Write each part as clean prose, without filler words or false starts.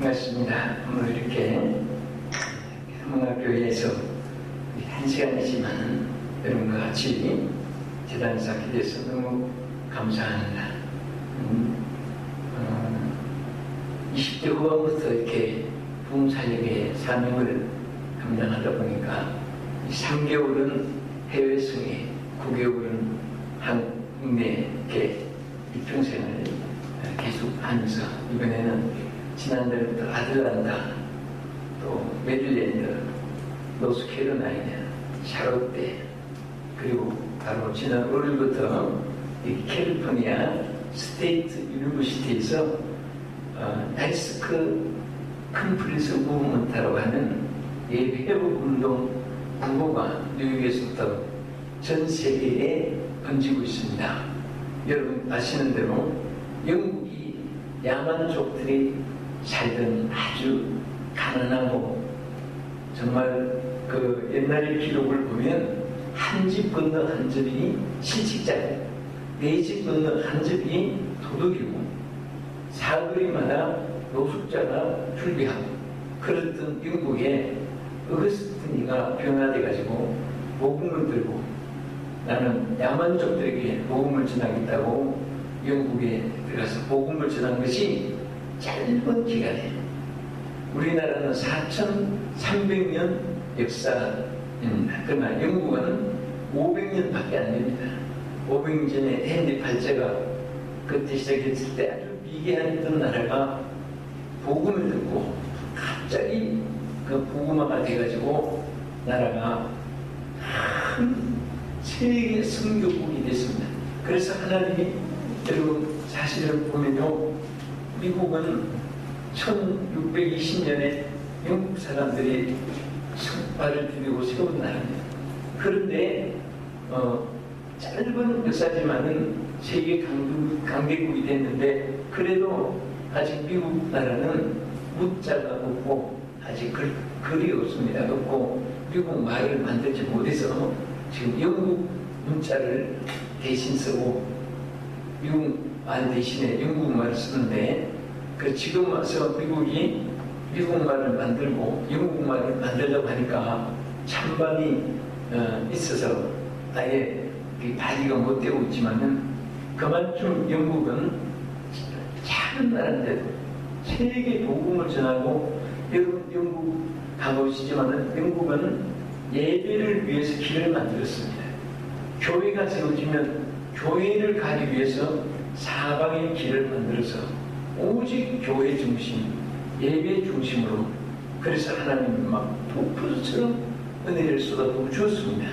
반갑습니다. 오늘 이렇게 한문학교에서 1시간이지만 여러분과 같이 재단을 쌓게 돼서 너무 감사합니다. 20대 후반부터 이렇게 부흥사역의 사명을 감당하다 보니까 3개월은 해외 승회, 9개월은 국내에 이렇게 일평생을 계속 하면서 이번에는 지난달부터 아틀란타, 또 메릴랜드, 노스캐롤라이나, 샤롯대, 그리고 바로 지난 월요일부터 이 캘리포니아 스테이트 유니버시티에서 나이스크 컴플리스 무브먼트라고 하는 예배회복 운동 구호가 뉴욕에서부터 전 세계에 번지고 있습니다. 여러분 아시는 대로 영국이 야만족들이 살던 아주 가난하고 정말 그 옛날의 기록을 보면 한 집 건너 한 집이 시집자예요. 네 집 건너 한 집이 도둑이고 사거리마다 노숙자가 출비하고 그랬던 영국에 어거스틴이가 변화돼가지고 복음을 들고 나는 야만족들에게 복음을 전하겠다고 영국에 들어가서 복음을 전한 것이 짧은 기간에 우리나라는 4,300년 역사입니다. 그러나 영국은 500년밖에 안 됩니다. 500년 전에 헨리 8세가 그때 시작했을 때 아주 미개했던 나라가 복음을 듣고 갑자기 그 복음화가 돼가지고 나라가 큰 세계 선교국이 됐습니다. 그래서 하나님이 여러분 사실을 보면요, 미국은 1620년에 영국 사람들이 성발을 들이고 세운 나라입니다. 그런데 짧은 역사지만은 세계 강대국이 됐는데 그래도 아직 미국 나라는 문자가 없고 아직 글이 없습니다. 없고 미국 말을 만들지 못해서 지금 영국 문자를 대신 쓰고 미국 말 대신에 영국 말을 쓰는데 그 지금 와서 미국이 미국 말을 만들고 영국 말을 만들려고 하니까 찬반이 있어서 아예 발의가 못 되고 있지만은 그만큼 영국은 작은 나라인데도 세계 복음을 전하고 여러분 영국 가보시지만은 영국은 예배를 위해서 길을 만들었습니다. 교회가 세워지면 교회를 가기 위해서 사방의 길을 만들어서 오직 교회 중심, 예배 중심으로 그래서 하나님이 막 폭포수처럼 은혜를 쏟아부어 주었습니다.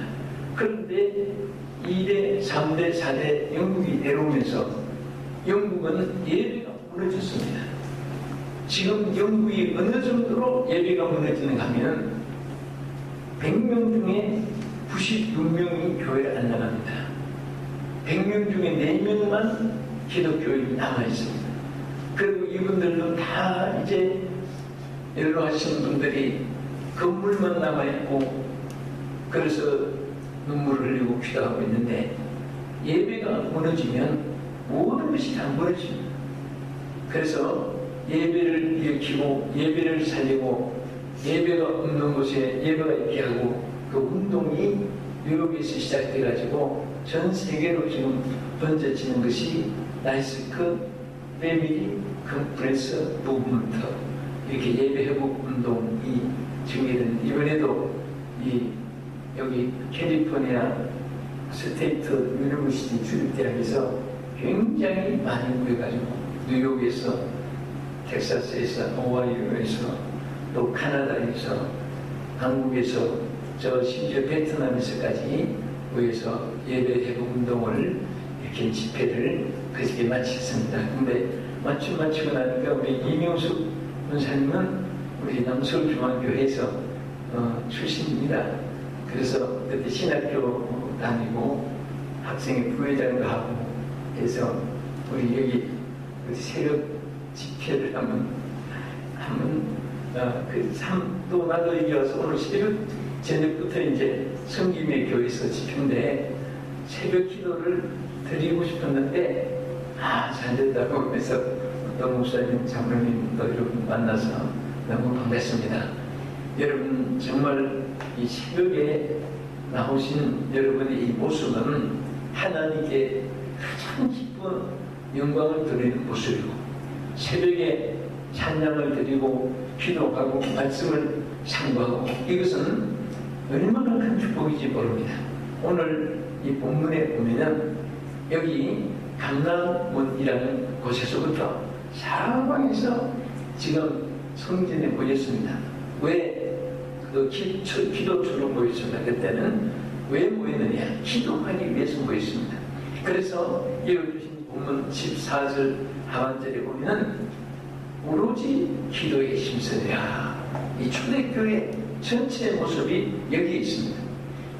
그런데 2대, 3대, 4대 영국이 내려오면서 영국은 예배가 무너졌습니다. 지금 영국이 어느 정도로 예배가 무너지는가 하면 100명 중에 96명이 교회를 안 나갑니다. 100명 중에 4명만 기독교인이 남아있습니다. 그리고 이분들도 다 이제 연로하신 분들이 건물만 남아있고 그래서 눈물을 흘리고 기도하고 있는데 예배가 무너지면 모든 것이 다 무너집니다. 그래서 예배를 일으키고 예배를 살리고 예배가 없는 곳에 예배가 있게 하고 그 운동이 뉴욕에서 시작돼가지고 전 세계로 지금 번져지는 것이 나이스크 패밀리 컨퍼런스 무브먼트 이렇게 예배 회복 운동이 증개된 이번에도 여기 캘리포니아 스테이트 유니버시티 주립대학에서 굉장히 많이 모여가지고 뉴욕에서 텍사스에서 오하이오에서 또 카나다에서 한국에서 저 심지어 베트남에서까지 모여서 예배 회복 운동을 이렇게 집회를 그저께 마쳤습니다. 근데 마치고 나니까 우리 이명숙 원사님은 우리 남서울중앙교회에서 출신입니다. 그래서 그때 신학교 다니고 학생회 부회장도 하고 해서 우리 여기 새벽 집회를 또 나도 여기 와서 오늘 새벽 저녁부터 이제 성김의 교회에서 집회인데 새벽 기도를 드리고 싶었는데 잘 됐다고 해서 목사님, 장로님 또 여러분 만나서 너무 반갑습니다. 여러분 정말 이 새벽에 나오신 여러분의 이 모습은 하나님께 가장 기쁜 영광을 드리는 모습이고, 새벽에 찬양을 드리고 기도하고 말씀을 상고하고, 이것은 얼마나 큰 축복인지 모릅니다. 오늘 이 본문에 보면 여기 강남문이라는 곳에서부터 사방에서 지금 성전에 모였습니다. 왜 그 기도처럼 모였습니다. 그때는 왜 모였느냐? 기도하기 위해서 모였습니다. 그래서 읽어주신 본문 14절 하반절에 보면 오로지 기도에 힘쓰랴. 이 초대교회 전체 모습이 여기 있습니다.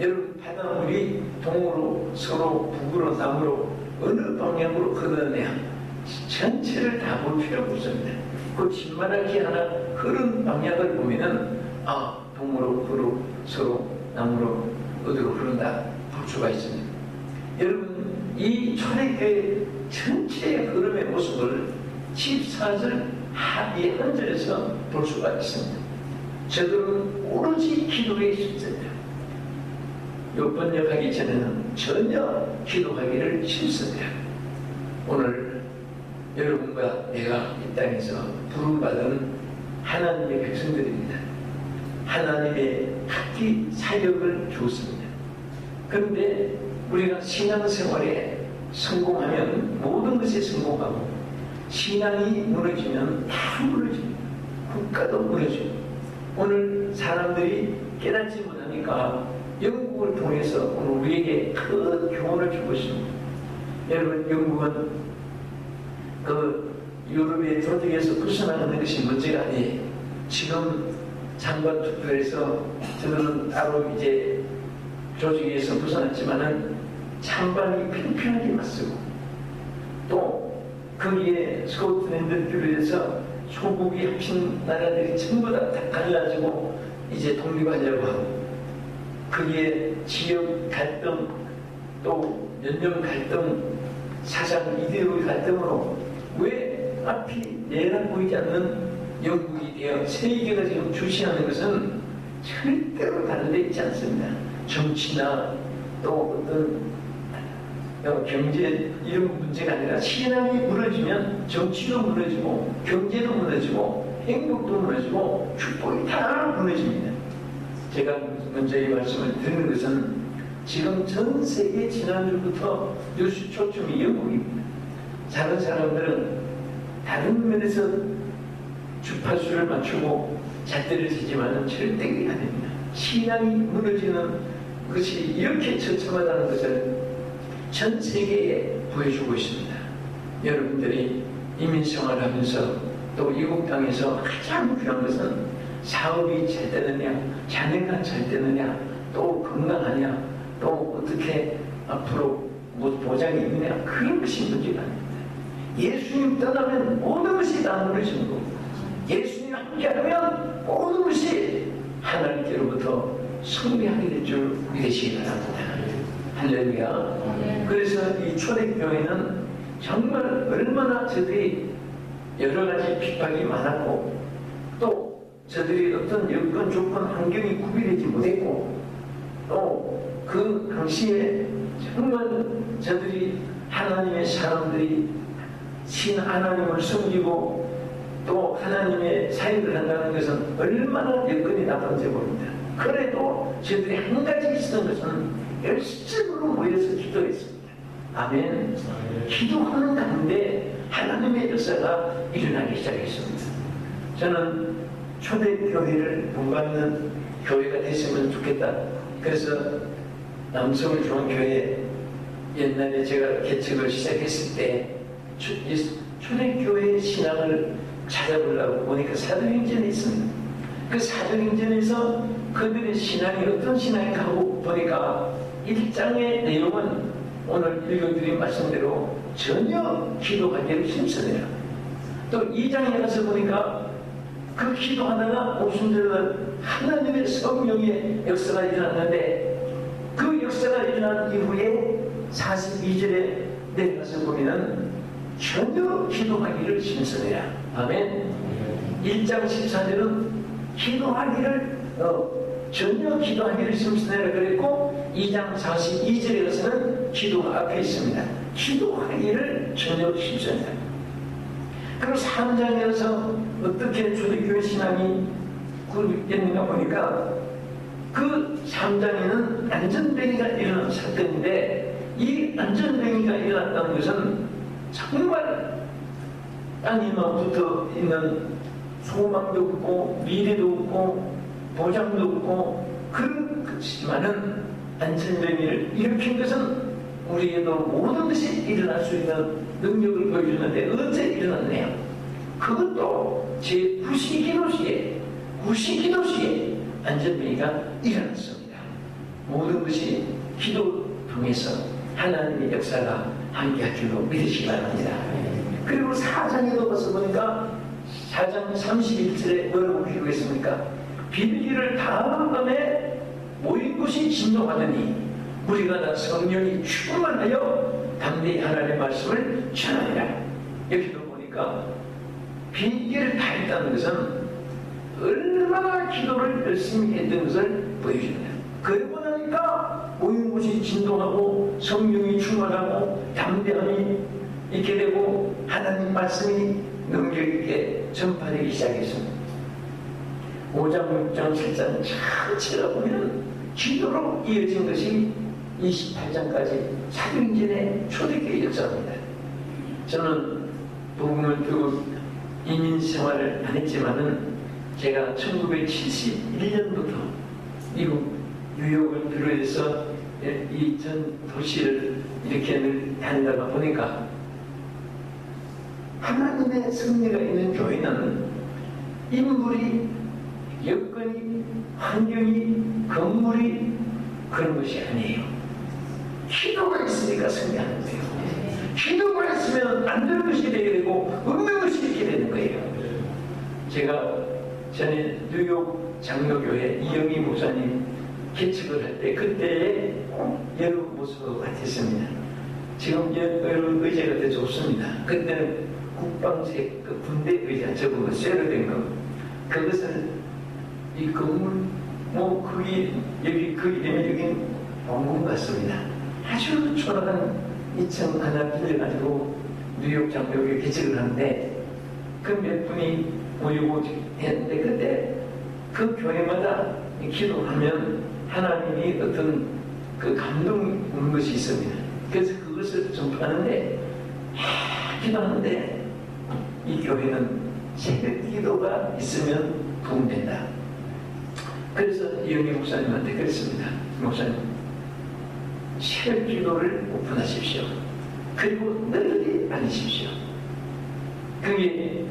여러분, 바닷물이 동으로 서로 북으로 남으로 어느 방향으로 흐르느냐, 전체를 다 볼 필요가 없습니다. 그 진만하게 하나 흐른 방향을 보면은 동으로 북으로 서로 남으로 어디로 흐른다 볼 수가 있습니다. 여러분, 이 초대교회 전체의 흐름의 모습을 14절 하위 한 절에서 볼 수가 있습니다. 저들은 오로지 기도에 힘씁니다. 번역하기 전에는 전혀 기도하기를 싫습니다. 오늘 여러분과 내가 이 땅에서 부름받은 하나님의 백성들입니다. 하나님의 학기 사역을 주었습니다. 그런데 우리가 신앙생활에 성공하면 모든 것에 성공하고, 신앙이 무너지면 다 무너집니다. 국가도 무너지고, 오늘 사람들이 깨닫지 못하니까 영국을 통해서 오늘 우리에게 큰 교훈을 주고 있습니다. 여러분, 영국은 그 유럽의 조직에서 벗어나는 것이 문제가 아니에요. 지금 장관 투표에서 저는 따로 이제 조직에서 벗어났지만은 찬반이 팽팽하게 맞서고, 또 거기에 스코틀랜드 비롯해서 소국이 합친 나라들이 전부 다 갈라지고 이제 독립하려고 하고, 거기에 지역 갈등, 또 연령 갈등, 사상 이데올로기 갈등으로 왜 앞이 내락 보이지 않는 영국이 되어 세계가 지금 주시하는 것은 절대로 다른 데 있지 않습니다. 정치나 또 어떤 경제 이런 문제가 아니라, 신앙이 무너지면 정치도 무너지고 경제도 무너지고 행복도 무너지고 축복이 다 무너집니다. 제가 먼저 이 말씀을 드리는 것은 지금 전 세계 지난주부터 뉴스 초점이 영국입니다. 다른 사람들은 다른 면에서 주파수를 맞추고 잣대를 치지만은 절대 그게 아닙니다. 신앙이 무너지는 것이 이렇게 처참하다는 것을 전 세계에 보여주고 있습니다. 여러분들이 이민생활을 하면서 또 이국 땅에서 가장 중요한 것은 사업이 잘 되느냐, 자녀가 잘 되느냐, 또 건강하냐, 또 어떻게 앞으로 뭐 보장이 있느냐, 그런 것이 문제가 아닙니다. 예수님 떠나면 모든 것이 다 무너지는 거고, 예수님 함께하면 모든 것이 하나님께로부터 승리하게 될 줄 믿으시기 바랍니다. 할렐루야. 그래서 이 초대교회는 정말 얼마나 저들이 여러 가지 핍박이 많았고, 또 저들이 어떤 여건, 조건, 환경이 구비되지 못했고, 또 그 당시에 정말 저들이 하나님의 사람들이 신 하나님을 섬기고 또 하나님의 사역을 한다는 것은 얼마나 여건이 나쁜지 모릅니다. 그래도 저들이 한 가지 있었던 것은 열심으로 모여서 기도했습니다. 아멘. 기도하는 가운데 하나님의 역사가 일어나기 시작했습니다. 저는 초대교회를 본받는 교회가 됐으면 좋겠다. 그래서 남서울중앙교회 옛날에 제가 개척을 시작했을 때 초대교회 신앙을 찾아보려고 보니까 사도행전에 있습니다. 그 사도행전에서 그들의 신앙이 어떤 신앙인가 하고 보니까 1장의 내용은 오늘 읽어드린 말씀대로 전혀 기도하기를 힘쓰네요. 또 2장에 가서 보니까 그 기도하다가 오순절날 하나님의 성령의 역사가 일어났는데, 그 역사가 일어난 이후에 42절에 내려가서 보면 전혀 기도하기를 심선해라. 아멘. 1장 14절은 기도하기를 전혀 기도하기를 심선해라 그랬고 2장 42절에 가서는 기도가 앞에 있습니다. 기도하기를 전혀 심선해라. 그리고 3장에서 어떻게 초대교회 신앙이 구했는가 보니까 그 3장에는 안전뱅이가 일어난 사건인데 이 안전뱅이가 일어났다는 것은 정말 땅에만 붙어 있는 소망도 없고 미래도 없고 보장도 없고 그런 것이지만은 안전뱅이를 일으킨 것은 우리에도 모든 것이 일어날 수 있는 능력을 보여주는데 언제 일어났네요? 그것도 제 90기도 시에 안전뱅이가 일어났습니다. 모든 것이 기도 통해서 하나님의 역사가 함께할 줄로 믿으시기 바랍니다. 그리고 4장에도 가서 보니까 4장 31절에 뭐라고 기록했습니까? 빌기를 다음에 모인 곳이 진동하더니 우리가 다 성령이 충만하여 담대히 하나님의 말씀을 전하리라. 여기도 보니까 빌기를 다 했다는 것은 얼마나 기도를 열심히 했던 것을 보여줍니다. 그러고 나니까 모인 곳이 진동하고 성령이 충만하고 담대함이 있게 되고 하나님 말씀이 능력 있게 전파되기 시작했습니다. 5장, 6장, 7장 전체가 보면 기도로 이어진 것이 28장까지 사도행전의 초대교회 역사입니다. 저는 복음을 듣고 이민 생활을 안 했지만은 제가 1971년부터 미국 뉴욕을 비롯해서 이 전 도시를 이렇게 늘 다니다가 보니까 하나님의 승리가 있는 교회는 인물이, 여건이, 환경이, 건물이 그런 것이 아니에요. 기도가 있으니까 승리하는 거예요. 기도가 있으면 안 되는 것이 되게 되고 없는 것이 있게 되는 거예요. 제가 전에 뉴욕 장로교회 이영희 목사님 개척을 할 때 그때의 여러 모습 같았습니다. 지금 여러 의자가 더 좋습니다. 그때는 국방색 그 군대 의자 저거 쇠로 된 거 그것을 이 건물 거기 여기 되면 여기는 왕궁 같습니다. 아주 초라한 2층 하나 빌려가지고 뉴욕 장로교회 개척을 하는데 그 몇 분이 모이고 했는데 그때 그 교회마다 기도하면 하나님이 어떤 그 감동 오는 것이 있습니다. 그래서 그것을 전파하는데 기도하는데 이 교회는 새벽 기도가 있으면 도움된다. 그래서 이영희 목사님한테 그랬습니다. 목사님, 새벽 기도를 오픈하십시오. 그리고 널리 알리십시오. 그게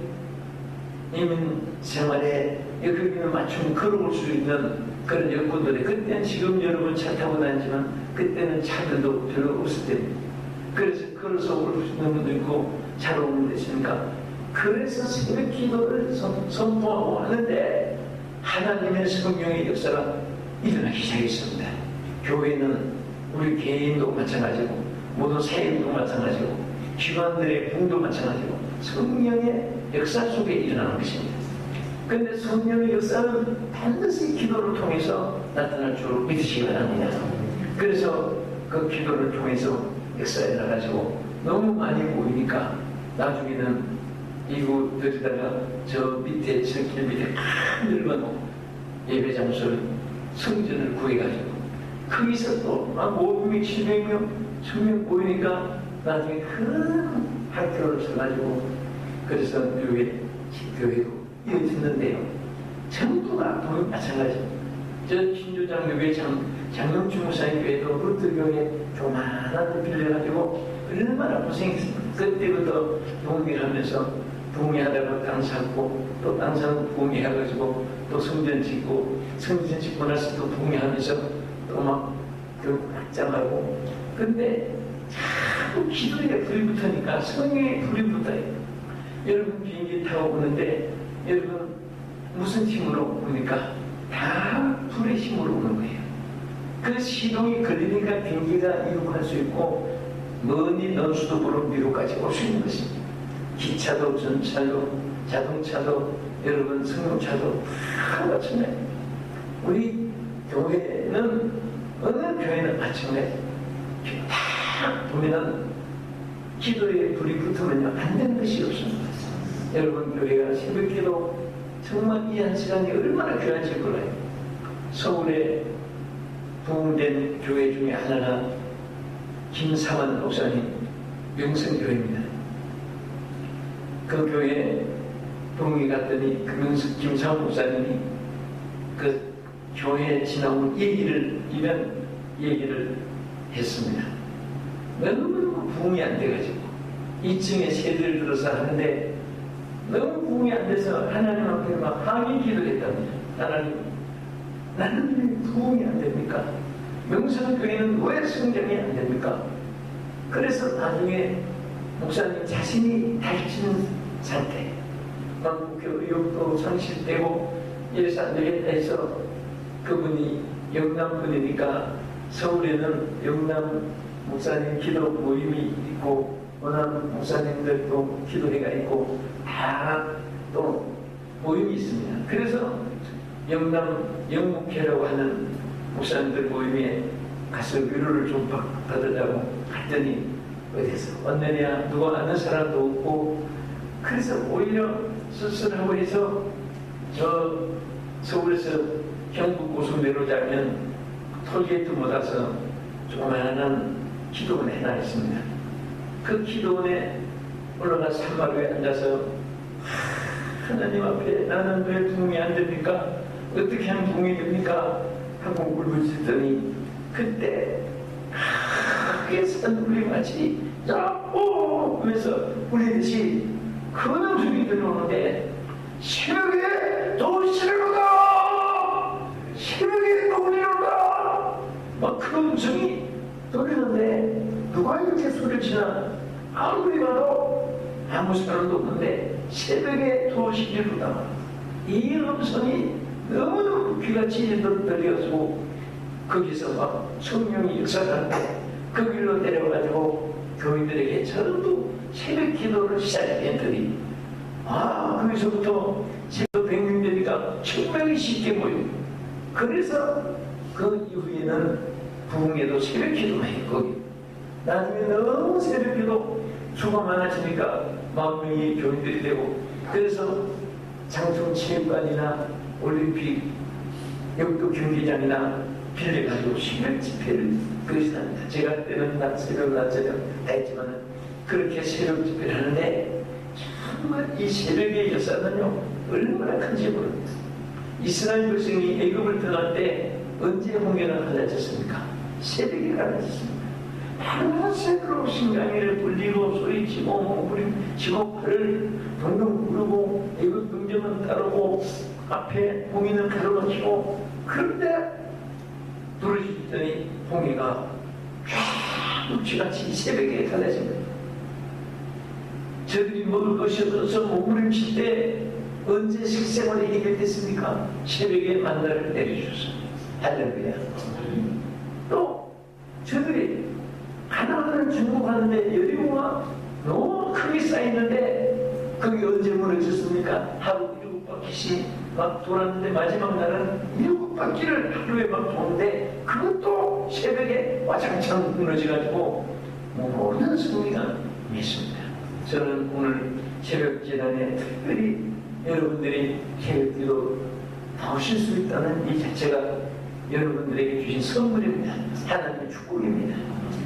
이민 생활에 거기는 맞춤 걸어올 수 있는 그런 여건들에 그때는 지금 여러분 차 타고 다니지만 그때는 차들도 별로 없을 때입니다. 그래서 걸어서 올 수 있는 분도 있고 차로 오는 데 있으니까 그래서 새벽 기도를 선포하고 하는데 하나님의 성령의 역사가 일어나기 시작했습니다. 교회는 우리 개인도 마찬가지고 모든 세인도 마찬가지고 기관들의 부흥도 마찬가지고 성령의 역사 속에 일어나는 것입니다. 그런데 성령의 역사는 반드시 기도를 통해서 나타날 줄 믿으시기 바랍니다. 그래서 그 기도를 통해서 역사에 나가지고 너무 많이 모이니까 나중에는 이곳들에다가 저 밑에 저길 밑에 큰 넓은 예배 장소를 성전을 구해가지고 거기서 또 막 500명, 700명, 1000명 모이니까 나중에 큰 학교를 써가지고 그래서 뉴욕의 교회도 이어졌는데요. 전부가 보면 마찬가지입니다. 저 신주장교회 장영주 목사님 교회도 루트교회 조만한 데 빌려가지고 얼마나 고생했습니다. 그때부터 동의하면서 동의하다가 땅 사고 또 땅 사고 동의해가지고 또 성전 짓고 성전 짓고 나서 또 동의하면서 또 막 그 확장하고 근데 자꾸 기도에 불이 붙으니까 성령에 불이 붙어요. 여러분 비행기 타고 오는데 여러분 무슨 힘으로 오니까 다 불의 힘으로 오는 거예요. 그 시동이 걸리니까 비행기가 이륙할 수 있고 먼이 넌 수도보로 미국까지 올 수 있는 것입니다. 기차도 전차도 자동차도 여러분 승용차도 다 마찬가지. 우리 교회는 어느 교회는 마찬가지. 다 보면은 기도에 불이 붙으면요 안 되는 것이 없습니다. 여러분 교회가 새벽기도 정말 이 한 시간이 얼마나 귀한지 몰라요. 서울에 부흥된 교회 중에 하나가 김사만 목사님 명성교회입니다. 그 교회에 부흥이 갔더니 그 김사만 목사님이 그 교회에 지나온 얘기를 했습니다. 너무 부흥이 안 돼가지고 2층에 세대를 들어서 하는데 너무 부흥이 안 돼서 하나님 앞에 막 항의 기도를 했답니다. 하나님, 나는 왜 부흥이 안 됩니까? 명성교회는 왜 성장이 안 됩니까? 그래서 나중에 목사님 자신이 다치는 상태, 막 그 의욕도 상실되고 이래서 안 되겠다 해서 그분이 영남 분이니까 서울에는 영남 목사님 기도 모임이 있고 원하는 목사님들도 기도회가 있고 다 또 모임이 있습니다. 그래서 영남 영목회라고 하는 목사님들 모임에 가서 위로를 좀 받으려고 갔더니 어디서 왔느냐 누가 아는 사람도 없고 그래서 오히려 쓸쓸하고 해서 저 서울에서 경북 고속내로 자면 톨게이트 못 와서 조그마한 기도원에 하나 있습니다. 그 기도원에 올라가 산마루에 앉아서 하나님 앞에 나는 왜 부흥이 안 됩니까? 어떻게 하면 부흥이 됩니까? 하고 울부짖더니 그때 크게 산울림같이 야오 하면서 울리듯이 큰 소리 들려오는데 새벽에 또 시내로다! 새벽에 또 울리로다! 막 그 음성이 들리는데 누가 이렇게 소리를 치나 아무리 봐도 아무 사람도 없는데 새벽에 또 시내로다. 이 음성이 너무너무 귀같이 들려서 거기서 막 성령이 역사하는데 그 길로 내려가지고 교인들에게 전부 새벽 기도를 시작했더니 거기서부터 새벽 100명대가 정말 쉽게 모여. 그래서 그 이후에는 부흥에도 새벽 기도만 했고 나중에 너무 새벽 기도 수가 많아지니까 40,000명이 교인들이 되고 그래서 장충체육관이나 올림픽 역도 경기장이나 빌려가지고 새벽 집회를 그것이 합니다. 제가 때는 낮 새벽 다 했지만 그렇게 새벽 집회를 하는데 정말 이 새벽의 역사는요 얼마나 큰지 모릅니다. 이스라엘 백성이 애굽을 들어갈 때 언제 홍해가 갈라졌습니까? 새벽에 갈라졌습니다. 밤새도록 신강이를 불리고 소리치고 몸부림치고 발을 동동 구르고 애굽 등정은 따르고 앞에 홍해는 가로막히고 그런데 부르짖더니 홍해가 쫙 묵지같이 새벽에 갈라집니다. 저들이 먹을 것이 없어서 몸부림칠 때 언제 식생활이 해결됐습니까? 새벽에 만나를 내려주셨습니다. 할렐루야. 또 저들이 가나안을 정복하는데 여리고가 너무 크게 쌓이는데 거기 언제 무너졌습니까? 하루 7바퀴씩 막 돌았는데 마지막 날은 7바퀴를 하루에 막 도는데 그것도 새벽에 와장창 무너져가지고 모든 승리가 있습니다. 저는 오늘 새벽 재단에 특별히 여러분들이 새벽기도 나오실 수 있다는 이 자체가 여러분들에게 주신 선물입니다. 하나님의 축복입니다.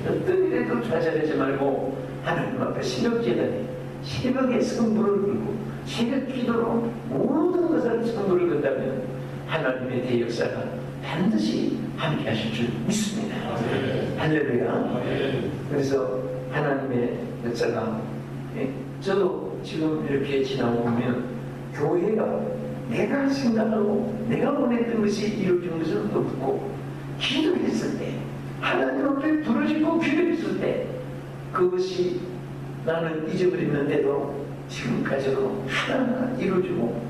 어떤 일에도 좌절하지 말고 하나님 앞에 새벽 재단에 새벽에 성부를 들고 새벽 기도로 모든 것을 성부를 건다면 하나님의 대역사가 반드시 함께 하실 줄 믿습니다. 할렐루야. 그래서 하나님의 역사가 저도 지금 이렇게 지나오면 교회가 내가 생각하고 내가 원했던 것이 이루어진 것은 없고 기도했을 때 하나님 앞에 부르짖고 기도했을 때 그것이 나는 잊어버렸는데도 지금까지도 하나하나 이루어지고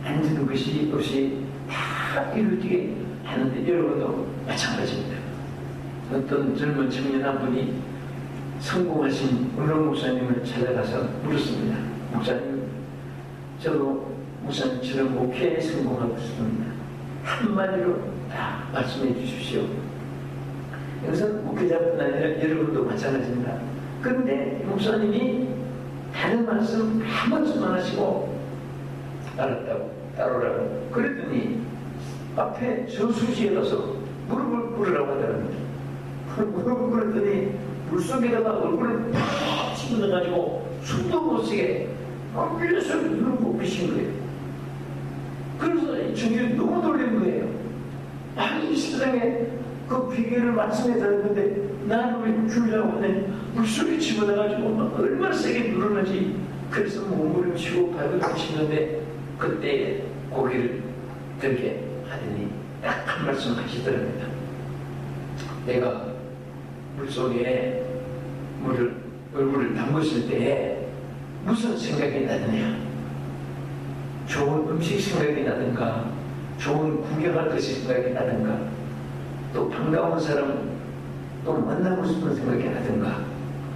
안 되는 것이 없이 다 이루어지게 하는데 여러분도 마찬가지입니다. 어떤 젊은 청년 한 분이 성공하신 은록 목사님을 찾아가서 물었습니다. 목사님, 저도 목사님처럼 목회에 성공하고 싶습니다. 한마디로 다 말씀해 주십시오. 여기서 목회자뿐 아니라 여러분도 마찬가지입니다. 그런데 목사님이 다른 말씀 한 말씀만 하시고 알았다고 따르라고 그랬더니 앞에 저수지에 가서 무릎을 꿇으라고 하더랍니다. 무릎을 꿇었더니 물속에다가 얼굴을 팍 집어넣어가지고 숨도 못 쉬게 막 밀려서 눈을 못 비신 거예요. 그래서 중일이 너무 놀란 거예요. 아니 이 세상에 그 비결을 말씀해 드렸는데 나는 왜 죽으려고 하네. 물속에 집어넣어가지고 막 얼마나 세게 누르는지. 그래서 몸부림치고 발버둥치는데 그때 고개를 들게 하더니 딱 한 말씀 하시더랍니다. 내가 물속에 얼굴을 담궜을 때 무슨 생각이 나느냐. 좋은 음식 생각이 나든가, 좋은 구경할 것이 생각이 나든가, 또 반가운 사람 또 만나고 싶은 생각이 나든가,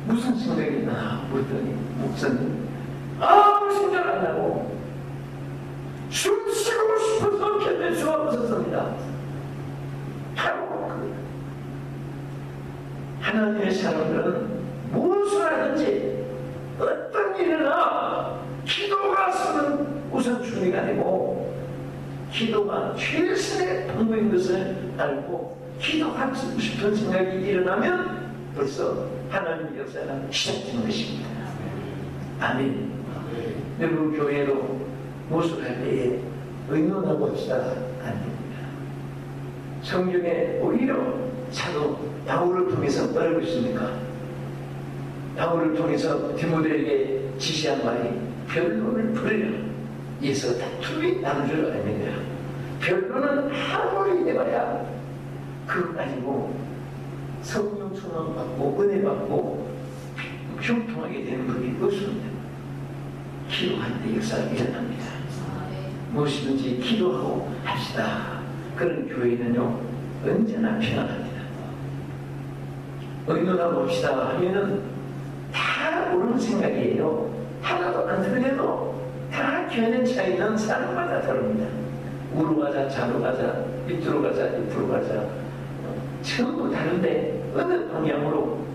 무슨 생각이 나 물더니 목사님 아무 생각 안 나고 숨 쉬고 싶어서 견딜 수가 없었습니다. 바로 그 하나님의 사람들은 무엇을 하든지 어떤 일이나 기도가 우선 중요가 되고, 기도가 최선의 방법인 것을 알고 기도하고 싶은 생각이 일어나면 벌써 하나님의 역사가 시작되는 것입니다. 아멘. 여러분 교회로 모습할 때에 의논하고 합시다. 안 됩니다. 성경에 오히려 사도 바울을 통해서 뭐라고 있습니까? 바울을 통해서 디모데에게 지시한 말이 변론을 버리라. 이에서 다툼이 나는 줄 아느냐. 변론은 아무리 해봐야 그거 가지고 성령 충만 받고 은혜 받고 형통하게 되는 법이 없습니다. 기도할 때 역사가 일어납니다. 무엇이든지 기도하고 합시다. 그런 교회는요 언제나 평안합니다. 의논하고 합시다 하면은 다 옳은 생각이에요. 하나도 안 틀려도 다 견해 차이는 사람마다 다릅니다. 우로 가자, 좌로 가자, 밑으로 가자, 옆으로 가자, 전부 다른데 어느 방향으로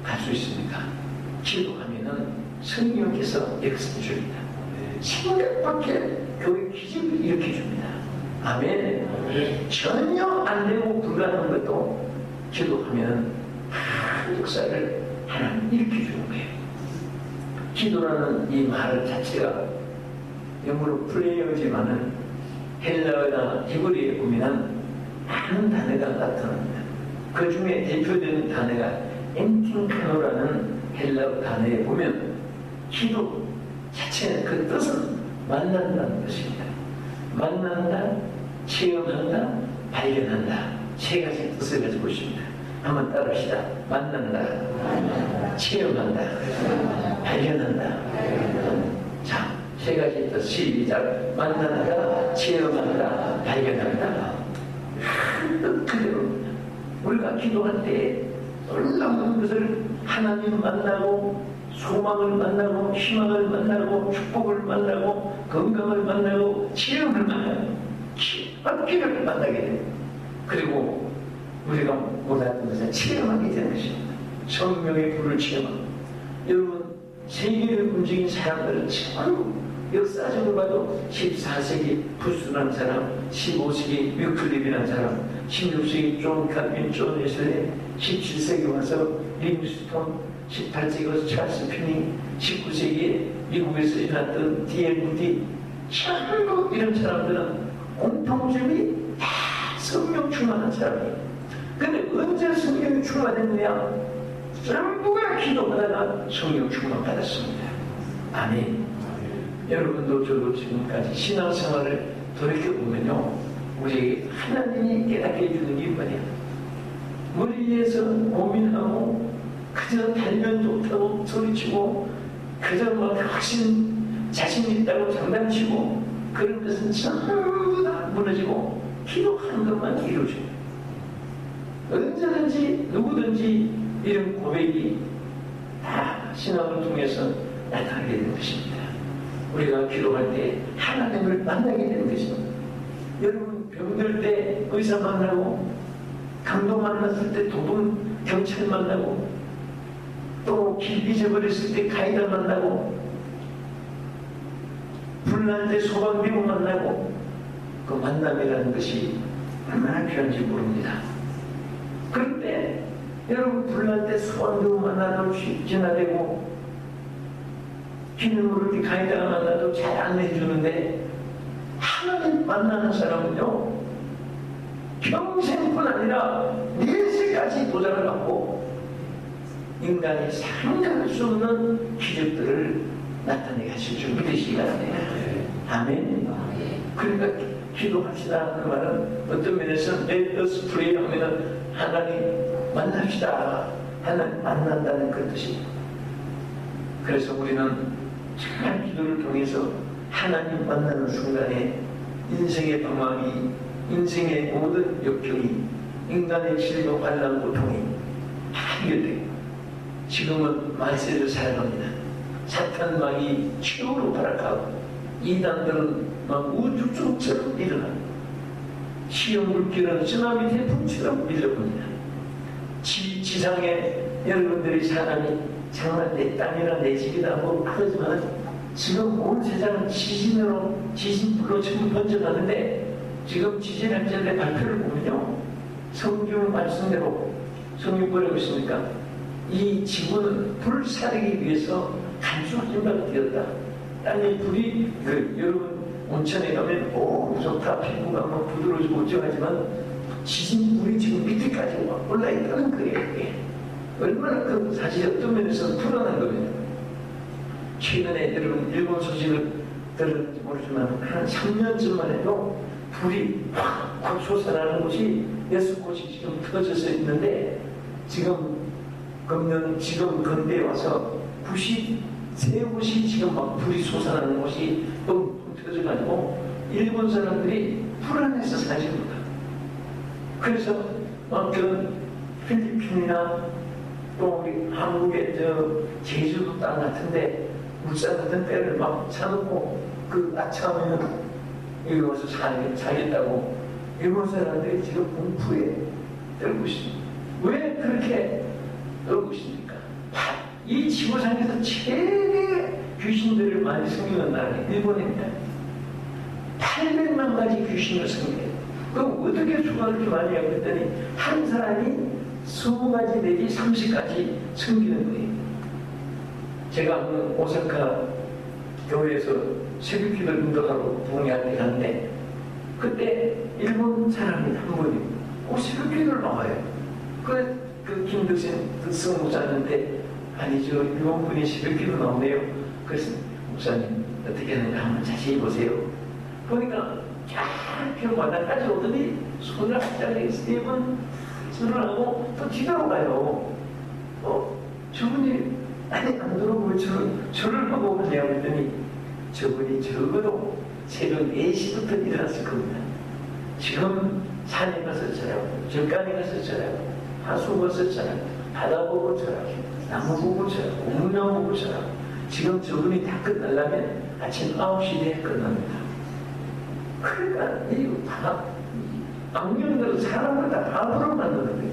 갈 수 있습니까? 기도하면은 성령께서 역사해 줍니다. 생각밖에 교회 기적을 일으켜 줍니다. 아멘. 전혀 안 되고 불가능한 것도 기도하면 큰 역사를 하나님 일으켜 주는 거예요. 기도라는 이 말 자체가 영어로 프레이어지만은 헬라어나 히브리어에 보면 많은 단어가 나타납니다. 그 중에 대표되는 단어가 엔팅카노라는 헬라어 단어에 보면 기도 자체는 그 뜻은 만난다는 뜻입니다. 만난다, 체험한다, 발견한다. 세 가지 뜻을 가지고 있습니다. 한번 따라합시다. 만난다, 체험한다, 발견한다. 자, 세 가지 뜻 시작. 만난다, 체험한다, 발견한다. 한 뜻 그대로입니다. 우리가 기도할 때 놀라운 것을 하나님을 만나고 소망을 만나고 희망을 만나고 축복을 만나고 건강을 만나고 체험을 만나고 기를 만나게 돼요. 그리고 우리가 몰랐던 것을 체험하게 되는 것입니다. 성령의 불을 체험하고. 여러분 세계를 움직인 사람들은 전부 역사적으로 봐도 14세기 부스라는 사람, 15세기 위클립이라는 사람, 16세기 존 칼빈, 존 웨슬리, 17세기 와서 링스톤, 18세기 와서 찰스 피닝, 19세기에 미국에서 일어났던 D.L. 무디, 전부 이런 사람들은 공통점이 다 성령 충만한 사람이에요. 근데 언제 성령이 충만했느냐? 전부가 기도하다가 성령 충만 받았습니다. 아멘. 여러분도 저도 지금까지 신앙생활을 돌이켜보면요, 우리에게 하나님이 깨닫게 해주는 게 뭐냐? 머리에서 고민하고 그저 달면 좋다고 소리치고 그저 막 확신 자신 있다고 장난치고 그런 것은 전부 다 무너지고 기도하는 것만 이루어져요. 언제든지 누구든지 이런 고백이 다 신앙을 통해서 나타나게 되는 것입니다. 우리가 기도할 때 하나님을 만나게 되는 것입니다. 여러분 병들 때 의사 만나고, 강도 만났을 때 도둑 경찰 만나고, 또 길 잊어버렸을 때 가이드 만나고, 불날 때 소방대원 만나고, 그 만남이라는 것이 얼마나 귀한지 모릅니다. 그런데 여러분 불날 때 소방대원 만나도 지나대고, 길을 모를 때 가이드가 만나도 잘 안내해 주는데, 하나님 만나는 사람은요 평생뿐 아니라 내세까지 도전을 받고 인간이 상상할 수 없는 기적들을 나타내게 하실 줄 믿으시기 바랍니다. 아멘. 그러니까 기도합시다. 그 말은 어떤 면에서 let us pray 하면은 하나님 만납시다, 하나님 만난다는 그 뜻입니다. 그래서 우리는 정말 기도를 통해서 하나님 만나는 순간에 인생의 방황이, 인생의 모든 역경이, 인간의 질병, 환난, 고통이 해결되고, 지금은 말세를 살아갑니다. 사탄막이 최후로 발악하고, 이단들은 막 우주종처럼 일어나고, 시험 물결은 쓰나미 태풍처럼 밀려옵니다. 지상에 여러분들이 사람이 정말 내 땅이나 내 집이다 뭐 그러지만, 지금 온 세상은 지진불로 전부 번져가는데, 지금 지진학자들의 발표를 보면요, 성경 말씀대로 성경 뭐라고 있습니까? 이 지구는 불사르기 위해서 간수한 바가 되었다. 땅에 불이, 여러분 온천에 가면 좋다, 피부가 막 부드러워지고 어쩌하지만 지진불이 지금 밑에까지 올라있다는 거예요. 얼마나 그 사실 어떤 면에서 불안한 겁니다. 최근에 여러분 일본 소식을 들었는지 모르지만 한 3년 전만 해도 불이 확 솟아나는 곳이 6곳이 지금 터져서 있는데, 지금 근대에 와서 93곳이 지금 막 불이 솟아나는 곳이 또 터져가지고 일본 사람들이 불안해서 사십니다. 그래서 막 그런 필리핀이나 또 우리 한국의 제주도 땅 같은데 울산 같은 때를 막 사놓고 그 아침하면 여기 와서 살겠다고 일본 사람들이 지금 공포에 떨고 있습니다. 왜 그렇게 떨고 있습니까? 이 지구상에서 최대 귀신들을 많이 섬기는 나라가 일본입니다. 800만 가지 귀신을 섬겨요. 그럼 어떻게 수박을 많이 하고 했더니 한 사람이 20가지 내지 30가지 섬기는 거예요. 제가 오사카 교회에서 새벽기도 인도하러 부흥회할 때 갔는데, 그때 일본 사람이 한 분이 꼭 새벽기도를 나와요. 그 김덕신 목사님한테, 아니죠, 일본 분이 새벽기도 나오네요. 그래서 목사님 어떻게 하는가 한번 자세히 보세요. 보니까 쫙 바닥까지 오더니 손을 한 장에 3번 손을 하고 또 뒤돌아가요. 저분이 아니 안 들어보고 저를 하고 오냐고 했더니, 저분이 적어도 새벽 4시부터 일어났을 겁니다. 지금 산에 가서 저라고, 절간에 가서 저라고, 하수 가서 저라고, 바다 보고 저라고, 나무 보고 저라고, 우물나무 보고 저라고. 지금 저분이 다 끝나려면 아침 9시 내에 끝납니다. 그러니까 이거 다 악령들 사람을 다 바보로 만드는 거예요.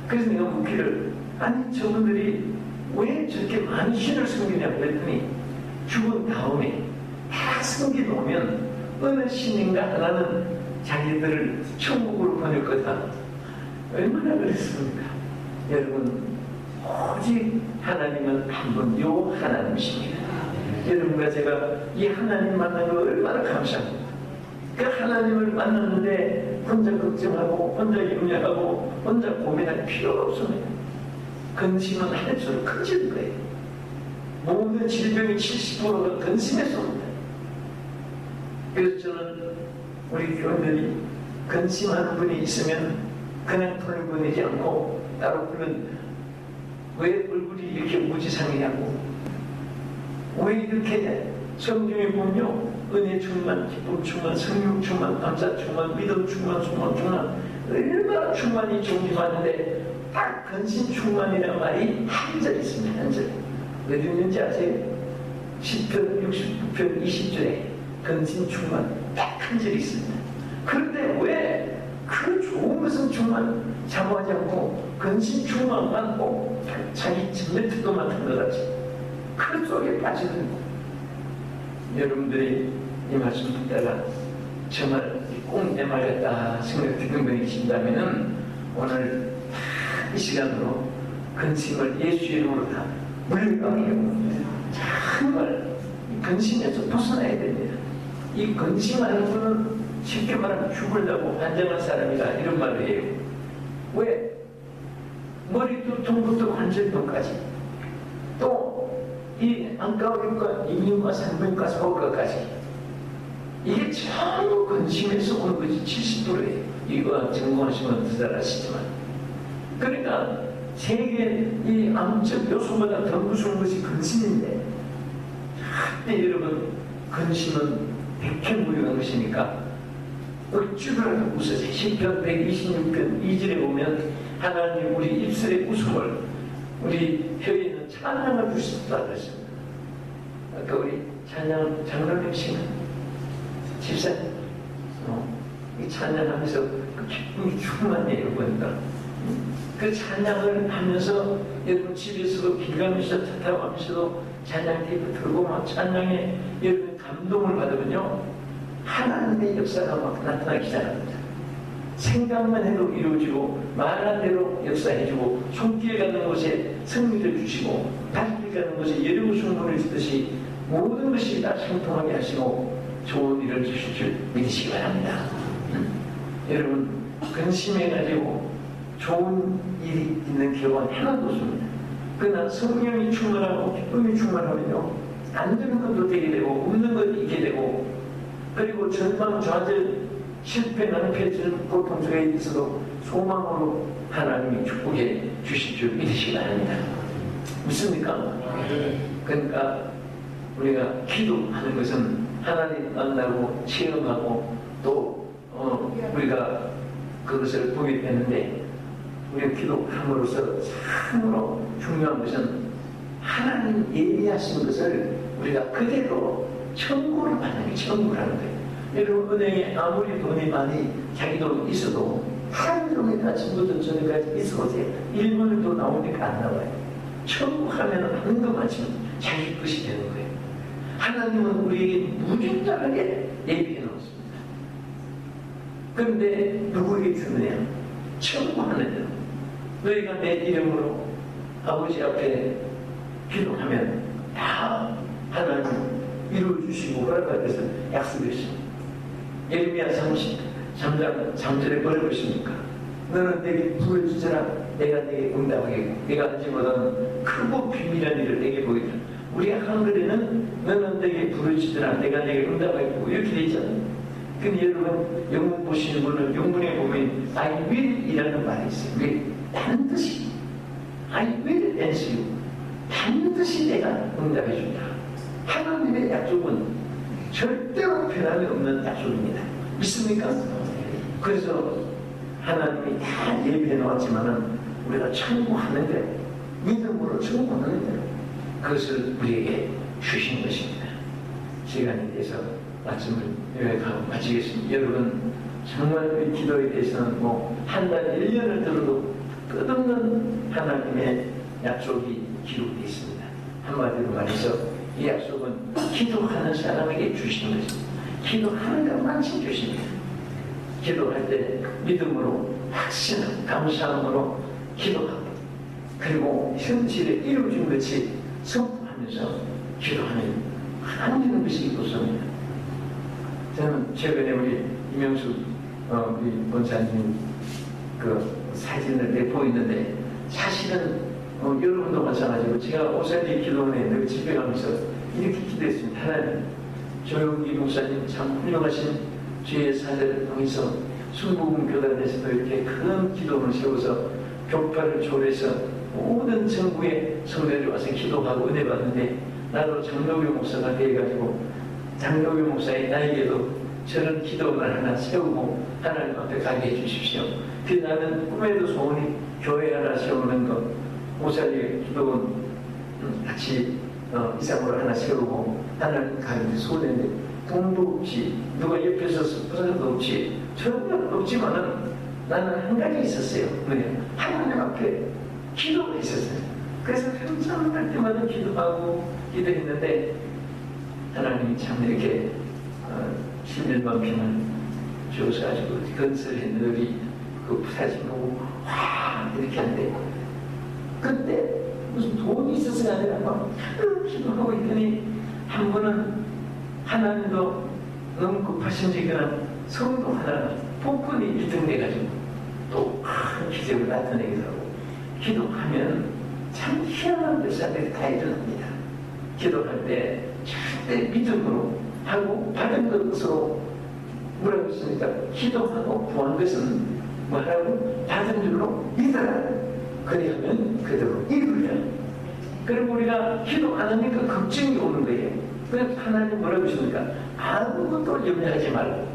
그래서 내가 묻기를, 아니 저분들이 왜 저렇게 많은 신을 섬기냐고 했더니, 죽은 다음에 다 섬겨놓으면 어느 신인가 하나는 자기들을 천국으로 보낼 거다. 얼마나 그랬습니까? 여러분, 오직 하나님은 한 분, 요 하나님이십니다. 여러분과 제가 이 하나님 만난 거 얼마나 감사합니다. 그 하나님을 만났는데 혼자 걱정하고 혼자 염려하고 혼자 고민할 필요가 없습니다. 근심은 할수록 커지는 거예요. 모든 질병의 70%가 근심에서 옵니다. 그래서 저는 우리 교인들이 근심하는 분이 있으면 그냥 돌려보내지 않고 따로 그러면 왜 얼굴이 이렇게 무지상이냐고, 왜 이렇게 성경에 보면요, 은혜 충만, 기쁨 충만, 성령 충만, 감사 충만, 믿음 충만, 소망 충만, 얼마나 충만이 존재하는데 딱 근심 충만이라는 말이 한 절 있습니다. 한 절. 어디 있는지 아세요? 10편 69편 20절에 근심 충만 딱 한 절이 있습니다. 그런데 왜 그 좋은 것은 충만 사모하지 않고 근심 충만만 꼭 자기 진매특도만 한 것 같이 그 속에 빠지는 여러분들이 이 말씀 듣다가 정말 꼭 내 말 같다 생각되는 분이 계신다면 오늘 이 시간으로 근심을 예수 이름으로 다 물려가려고 정말 근심에서 벗어나야 됩니다. 이 근심하는 분은 쉽게 말하면 죽으려고 환장한 사람이다 이런 말을 해요. 왜? 머리두통부터 관절통까지 또 이 안과의과 이민과 산부인과 소아과까지 이게 전부 근심에서 오는 것이 70%예요. 이거 전공하시면 더 잘 아시지만 그러니까 세계 이 암적 요소보다 더 무서운 것이 근심인데 그때 여러분 근심은 백해무용한 것이니까 억지로라도 웃으세요. 시편 126편 2절에 보면 하나님 우리 입술의 웃음을 우리 혀에 있는 찬양을 주셨다 그랬습니다. 아까 우리 찬양 장로님 시간 집사님 이 찬양하면서 그 기쁨이 충만해요. 보니까 그 찬양을 하면서 여러분 집에서도 길 가면서 차 타고 가면서도 찬양 테이프 틀고 막 찬양에 여러분 감동을 받으면요 하나님의 역사가 막 나타나기 시작합니다. 생각만 해도 이루어지고 말한 대로 역사해주고 손길 가는 곳에 승리를 주시고 발길 가는 곳에 여리고 승부를 주듯이 모든 것이 다 상통하게 하시고 좋은 일을 주실 줄 믿으시기 바랍니다. 여러분 근심해가지고 좋은 일이 있는 경우는 하나도 없습니다. 그러나 성령이 충만하고 기쁨이 충만하면요 안 되는 것도 되게 되고 없는 것도 있게 되고 그리고 절망, 좌절, 실패, 낭패, 고통 속에 있어도 소망으로 하나님이 축복해 주실 줄 믿으시기 바랍니다. 믿습니까? 그러니까 우리가 기도하는 것은 하나님 만나고 체험하고 또 우리가 그것을 보게 되는데 우리가 기도함으로써 참으로 중요한 것은 하나님 예비하신 것을 우리가 그대로 청구를 받는 게 청구라는 거예요. 여러분 은행에 아무리 돈이 많이 자기 돈 있어도 하루 종일 아침부터 저녁까지 있어보세요. 1분도 나오니까 안 나와요. 청구하면 하는 것만큼 자기 것이 되는 거예요. 하나님은 우리에게 무진장하게 예비해 놓았습니다. 그런데 누구에게 주느냐? 청구하는 대로. 너희가 내 이름으로 아버지 앞에 기도하면 다 하나님 이루어주시고 허락하셔서 약속했습니다. 예레미야 33절에 뭐라고 했습니까? 너는 내게 부르짖으라 내가 내게 응답하겠고 내가 하지 못하는 크고 비밀한 일을 내게 보이리라. 우리 한글에는 너는 내게 부르짖으라 내가 내게 응답하겠고 이렇게 되어 있잖아요. 근데 여러분 영문 보시는 분은 영문에 보면 I will 이라는 말이 있어요. 왜? 반드시 I will answer you. 반드시 내가 응답해 준다. 하나님의 약속은 절대로 변함이 없는 약속입니다. 믿습니까? 그래서 하나님이 다 예비해 놓았지만은 우리가 청구하는 대로 믿음으로 청구하는 대로 그것을 우리에게 주신 것입니다. 시간이 돼서 말씀을 요약하고 마치겠습니다. 여러분 정말 우리 기도에 대해서는 뭐 한 달 1년을 들어도 끝없는 하나님의 약속이 기록되어 있습니다. 한마디로 말해서 이 약속은 기도하는 사람에게 주신 것입니다. 기도하는 것만큼 주십니다. 기도할 때 믿음으로 확신하고 감사함으로 기도하고 그리고 현실에 이루어진 것이 선포하면서 기도하면 안 되는 것이 없습니다. 저는 최근에 우리 이명수 우리 본사님 그 사진을 내보이는데 사실은 여러분도 마찬가지고 제가 오산리 기도원에 늘 집에 가면서 이렇게 기도했습니다. 하나님 조용기 목사님 참 훌륭하신 주의 사제를 통해서 순복음 교단에서도 이렇게 큰 기도원을 세워서 격파를 초래해서 모든 전국의 성도들이 와서 기도하고 은혜 받는데 나도 장로교 목사가 되어가지고 장로교 목사의 나에게도 저런 기도원을 하나 세우고 하나님 앞에 가게 해주십시오. 그 나는 꿈에도 소원이 교회 하나 세우는 것 오산리 기도원 같이 이상으로 하나 세우고 나는 가는데 소리인데 돈도 없이 누가 옆에서 부사도 없이 전혀 없지만은 나는 한 가지 있었어요. 뭐냐? 하나님 앞에 기도가 있었어요. 그래서 평생 할 때마다 기도하고 기도했는데 하나님이 참 이렇게 11만 평을 주셔가지고 건설했는 우리 그 사진 보고 와 이렇게 하는데 그때 무슨 돈이 있어서가 아니라 막 기도하고 있더니 한 번은 하나님도 너무 급하신 적이나 성도 하나 복권이 1등 돼가지고 또 큰 기적을 나타내기도 하고 기도하면 참 희한한 별사들이 다 일어납니다. 기도할 때 절대 믿음으로 하고 받은 것으로 뭐라고 했습니까? 기도하고 구한 것은 뭐라고? 받은 줄로 믿어라. 그리하면 그대로 이루리라. 그리고 우리가 기도 안 하니까 걱정이 오는 거예요. 그래서 하나님 뭐라고 하십니까? 아무것도 염려하지 말고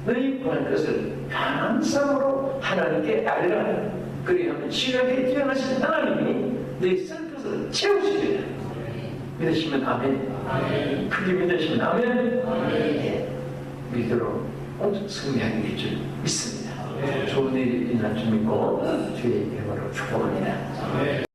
너희 구한 것을 감사함으로 하나님께 알리라. 그리하면 지각에 뛰어나신 하나님이 너희 쓸 것을 채우시리라. 믿으시면 아멘. 크게 믿으시면 아멘. 네. 믿도록 승리하게 될 줄 믿습니다. 좋은 일이 일어날 줄 믿고 주의 이름으로 축복합니다.